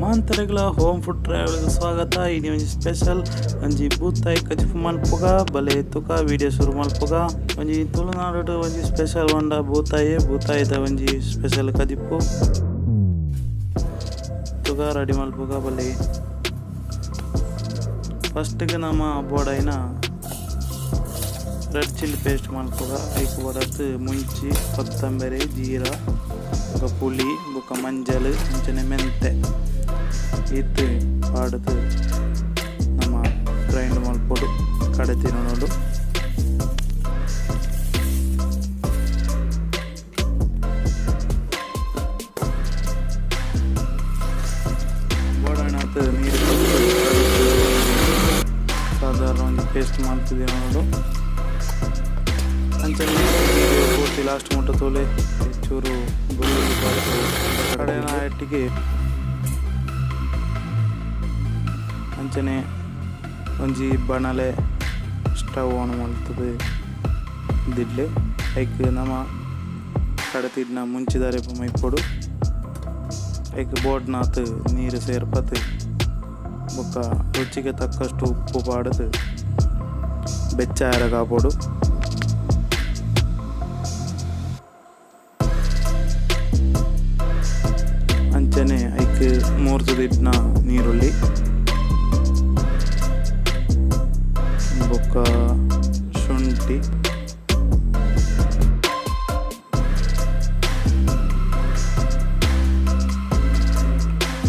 ಮಾಂತರೆಗಳ home food ಟ್ರಾವೆಲ್ಗೆ ಸ್ವಾಗತ. ಇದು ಒಂಜಿ ಸ್ಪೆಷಲ್ ಒಂಜಿ ಬೂತಾಯಿ ಕಚಿಪು ಮಲ್ಪುಗ ಬಲೆ ತುಕ ವಿಡಿಯೋ ಶುರು ಮಲ್ಪುಗ. ಒಂಜಿ ತುಳುನಾಡು ಒಂಜಿ ಸ್ಪೆಷಲ್ ಹೊಂಡ ಬೂತಾಯಿದ ಒಂಜಿ ಸ್ಪೆಷಲ್ ಕದಿಪು ತುಗ ರೆಡಿ ಮಲ್ಪುಗ ಬಲೆ. ಫಸ್ಟ್ಗೆ ನಮ್ಮ ಬೋಡೈನ ರೆಡ್ ಚಿಲ್ಲಿ ಪೇಸ್ಟ್ ಮಲ್ಪುಗ ಐಕ್ ಬೋಡತ್ ಮುಂಚಿ ಕೊತ್ತಂಬರಿ ಜೀರಾ ಪುಳಿ ಬುಕ್ಕ ಮಂಜಲ್ ಅಂಚನೆ ಮೆಂತೆ ಇತ್ತು ಪಾಡ್ದು ನಮ್ಮ ಗ್ರೈಂಡ್ ಮಲ್ಪೊಡು ಕಡೆ ತಿನ್ನೋಡು. ಬೋಡಾಣತ್ ನೀರು ಸಾಧಾರಣ ಒಂದು ಪೇಸ್ಟ್ ಮಾಡ್ತಿದ್ದೀವಿ ನೋಡು. ಅಂಚನೆ ಪೂರ್ತಿ ಲಾಸ್ಟ್ ಮುಟ್ಟ ತೋಲೆ ಚೂರು ಬೆಳ್ಳುಳ್ಳಿ ಕಡೆನ ಒಟ್ಟಿಗೆ ಅಂಚನೆ ಒಂಜಿ ಬಣಲೆ ಸ್ಟವ್ ಆನ್ ಮಾಡ್ತದೆ ದಿಡ್ಲೆ ಐಕ್ ನಮ್ಮ ಕಡತಿಡ್ನ ಮುಂಚಿದಾರೆ ಮೈಪೊಡು ಐಕ್ ಬೋಡ್ನಾತ್ ನೀರು ಸೇರ್ಪತ್ ಬೊಕ್ಕ ರುಚಿಗೆ ತಕ್ಕಷ್ಟು ಉಪ್ಪು ಪಾಡದು ಬೆಚ್ಚ ಕಾಪೋಡು. ಅಂಚನೆ ಐಕ್ ಮೂರ್ತದಿಟ್ನ ನೀರುಳ್ಳಿ ಬೊಕ್ಕ ಶುಂಠಿ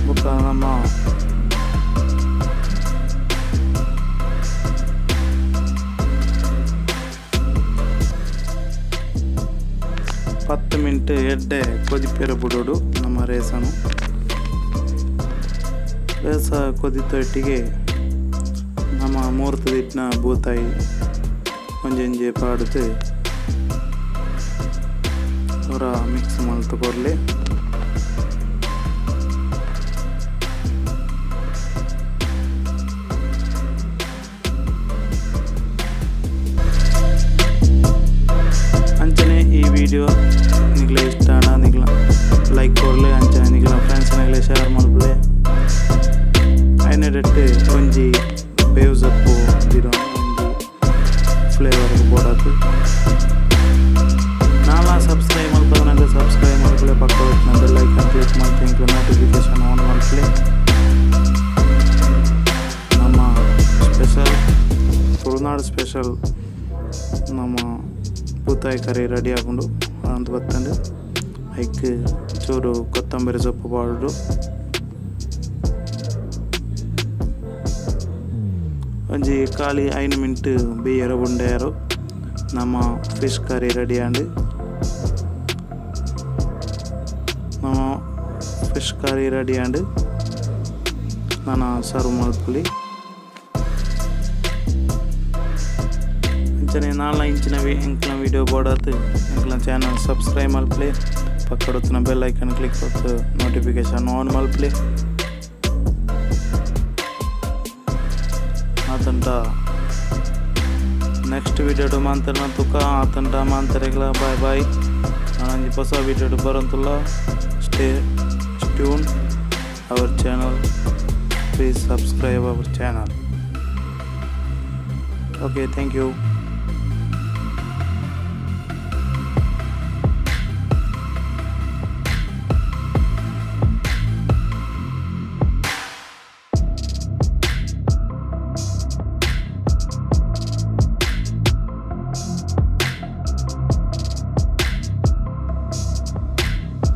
ಬೊಕ್ಕ ನಮ್ಮ ಪತ್ತು ಮಿನಿಟ್ ಎಡ್ಡೆ ಕೊದಿಪೇರ ಬಿಡೋಡು. ನಮ್ಮ ರೇಸನು ರೇಸ ಕೊದಿತೊಟ್ಟಿಗೆ ನಮ್ಮ ಮೂರ್ತದಿಟ್ಟಿನ ಬೂತಾಯಿ ಒಂಜೊಂಜೆ ಪಾಡ್ದು ಅವರ ಮಿಕ್ಸ್ ಮಲ್ತು ಕೊರ್ಲೆ. ಅಂಚನೆ ಈ ವಿಡಿಯೋ ನಿಗ್ಲೆ ಇಷ್ಟ ನಿಗ್ಲ ಲೈಕ್ ಕೊರ್ಲೆ. ಅಂಚನೆ ನಿಗ್ಲ ಫ್ರೆಂಡ್ಸ್ ನಿಗ್ಲೆ ಶೇರ್ ಮಲ್ಪಲೆ. ಐನಡೆಟ್ಟು ಒಂಜಿ ಬೇವು ಸೊಪ್ಪು ದಿರೋ ಒಂಜಿ ಫ್ಲೇವರ್ ಬೋಡಾತು. ನಾಲ ಸಬ್ಸ್ಕ್ರೈಬ್ ಮಲ್ಪದ ನನಗೆ ಸಬ್ಸ್ಕ್ರೈಬ್ ಮಲ್ಪಲೆ. ಪಕ್ಕ ಬೆಲ್ ಐಕಾನ್ ಕ್ಲಿಕ್ ಮಾಡ್ತೀನಿ ನೋಟಿಫಿಕೇಶನ್ ಆನ್ ಮಲ್ಪಲೆ. ನಮ್ಮ ಸ್ಪೆಷಲ್ ತುಳುನಾಡು ಸ್ಪೆಷಲ್ ನಮ್ಮ ಬೂತಾಯಿ ಕರಿ ರೆಡಿ ಆಗೊಂಡು ಅಂತ ಬತ್ತಂಡು ಐಕ್ ಚೂರು ಕೊತ್ತಂಬರಿ ಸೊಪ್ಪು ಪಾಡು ಒಂಜಿ ಖಾಲಿ 5 ಮಿನಿಟ್ ಬೇಯರ ಬುಂಡೆಯರು ನಮ್ಮ ಫಿಶ್ ಕರಿ ರೆಡಿ ಆಂಡ್ ನಮ್ಮ ಫಿಶ್ ಕರಿ ರೆಡಿ ಆಂಡ್ ನಾನು ಸರ್ವ್ ಮಲ್ಪಲಿ. ಅಂಚನೆ 4 ಇಂಚಿನ ಎಂಕ್ಲ ವೀಡಿಯೋ ಬೋಡಾತು ಎಂಕ್ಲ ಚಾನಲ್ ಸಬ್ಸ್ಕ್ರೈಬ್ ಮಲ್ಪಲೆ. ಪಕ್ಕಡೊತ್ತಿನ ಬೆಲ್ ಐಕನ್ ಕ್ಲಿಕ್ ಕೊಟ್ಟು ನೋಟಿಫಿಕೇಶನ್ ಆನ್ ಮಲ್ಪಲೆ. ಆತಂಟ ನೆಕ್ಸ್ಟ್ ವಿಡಿಯೋಡು ಮಾಂತರನ ತುಕ ಆತಂಟ ಮಾಂತರೆಗಳ ಬಾಯ್ ಬಾಯ್. ನಾನು ಹೊಸ ವಿಡಿಯೋಡು ಬರೋಂತಲ್ಲ. Stay tune our channel. Please subscribe our channel. Okay, thank you.